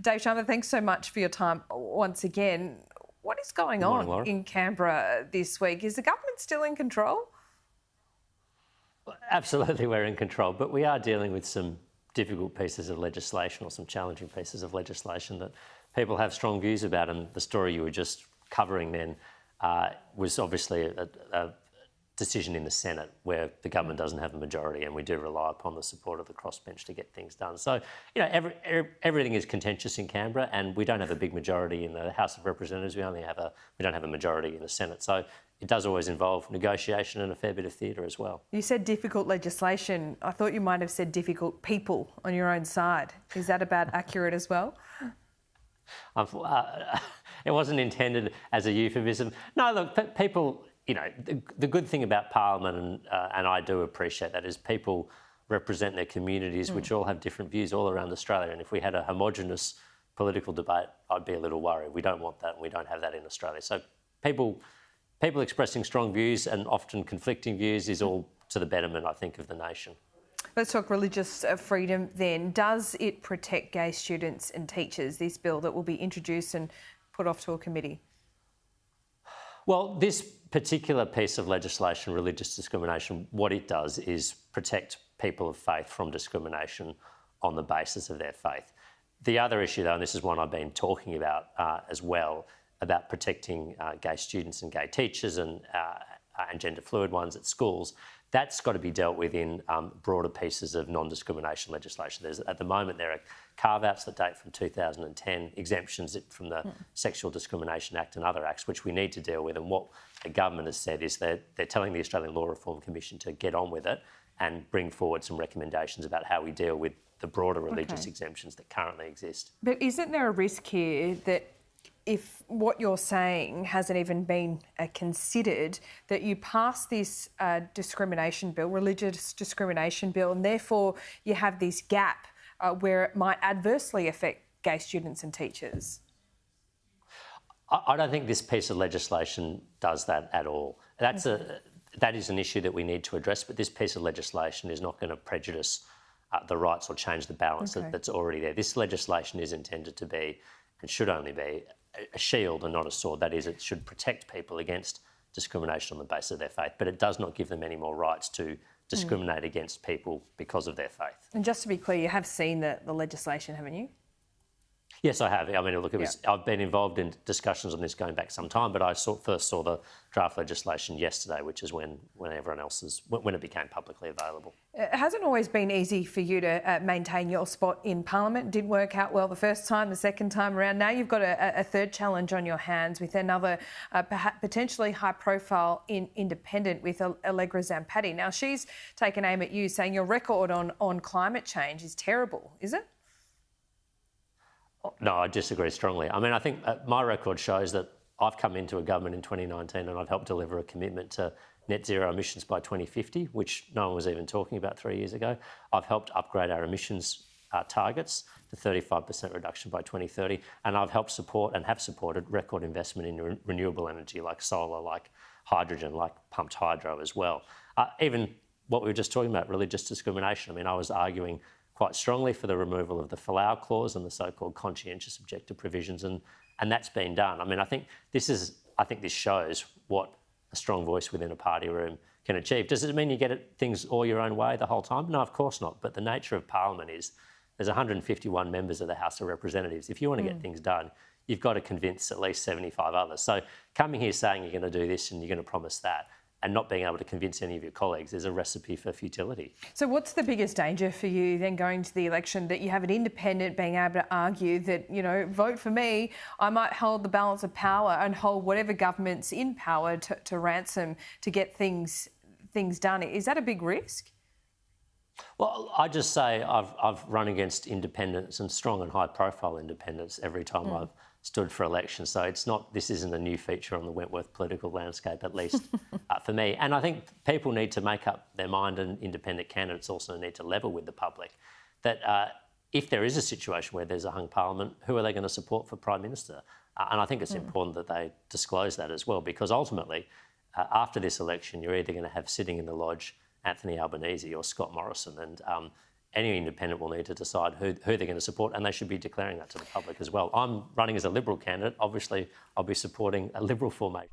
Dave Sharma, thanks so much for your time once again. What is going on in Canberra this week? Is the government still in control? Absolutely, we're in control, but we are dealing with some difficult pieces of legislation or some challenging pieces of legislation that people have strong views about. And the story you were just covering then was obviously a decision in the Senate where the government doesn't have a majority, and we do rely upon the support of the crossbench to get things done. So, you know, everything is contentious in Canberra, and we don't have a big majority in the House of Representatives. We don't have a majority in the Senate. So it does always involve negotiation and a fair bit of theatre as well. You said difficult legislation. I thought you might have said difficult people on your own side. Is that about accurate as well? It wasn't intended as a euphemism. No, look, people, you know, the good thing about Parliament, and I do appreciate that, is people represent their communities, which all have different views all around Australia. And if we had a homogenous political debate, I'd be a little worried. We don't want that, and we don't have that in Australia. So people expressing strong views and often conflicting views is all to the betterment, I think, of the nation. Let's talk religious freedom then. Does it protect gay students and teachers, this bill that will be introduced and put off to a committee? Well, this particular piece of legislation, religious discrimination, what it does is protect people of faith from discrimination on the basis of their faith. The other issue, though, and this is one I've been talking about as well, about protecting gay students and gay teachers and gender fluid ones at schools, that's got to be dealt with in broader pieces of non-discrimination legislation. At the moment, there are carve-outs that date from 2010, exemptions from the Sexual Discrimination Act and other acts, which we need to deal with. And what the government has said is that they're telling the Australian Law Reform Commission to get on with it and bring forward some recommendations about how we deal with the broader religious exemptions that currently exist. But isn't there a risk here that if what you're saying hasn't even been considered, that you pass this discrimination bill, religious discrimination bill, and therefore you have this gap where it might adversely affect gay students and teachers? I don't think this piece of legislation does that at all. That is an issue that we need to address, but this piece of legislation is not going to prejudice the rights or change the balance that's already there. This legislation is intended to be, and should only be, a shield and not a sword. That is, it should protect people against discrimination on the basis of their faith, but it does not give them any more rights to discriminate against people because of their faith. And just to be clear, you have seen the legislation, haven't you? Yes, I have. I mean, look, I've been involved in discussions on this going back some time, but I first saw the draft legislation yesterday, which is when everyone else's, when it became publicly available. It hasn't always been easy for you to maintain your spot in Parliament. It did work out well the first time, the second time around. Now you've got a third challenge on your hands with another potentially high-profile independent with Allegra Zampatti. Now she's taken aim at you, saying your record on climate change is terrible, is it? No, I disagree strongly. I mean, I think my record shows that I've come into a government in 2019 and I've helped deliver a commitment to net zero emissions by 2050, which no one was even talking about 3 years ago. I've helped upgrade our emissions targets to 35% reduction by 2030, and I've helped support and have supported record investment in renewable energy like solar, like hydrogen, like pumped hydro as well. Even what we were just talking about, religious discrimination. I mean, I was arguing quite strongly for the removal of the Folau clause and the so-called conscientious objector provisions, and that's been done. I mean, I think this shows what a strong voice within a party room can achieve. Does it mean you get things all your own way the whole time? No, of course not. But the nature of Parliament is there's 151 members of the House of Representatives. If you want to get things done, you've got to convince at least 75 others. So coming here saying you're going to do this and you're going to promise that, and not being able to convince any of your colleagues is a recipe for futility. So what's the biggest danger for you then going to the election, that you have an independent being able to argue that, you know, vote for me, I might hold the balance of power and hold whatever government's in power to ransom to get things done? Is that a big risk? Well, I just say I've run against independents and strong and high-profile independents every time I've stood for election. So this isn't a new feature on the Wentworth political landscape, at least for me. And I think people need to make up their mind, and independent candidates also need to level with the public that if there is a situation where there's a hung parliament, who are they going to support for Prime Minister? And I think it's important that they disclose that as well, because ultimately, after this election, you're either going to have sitting in the lodge Anthony Albanese or Scott Morrison. And any independent will need to decide who they're going to support, and they should be declaring that to the public as well. I'm running as a Liberal candidate. Obviously, I'll be supporting a Liberal formation.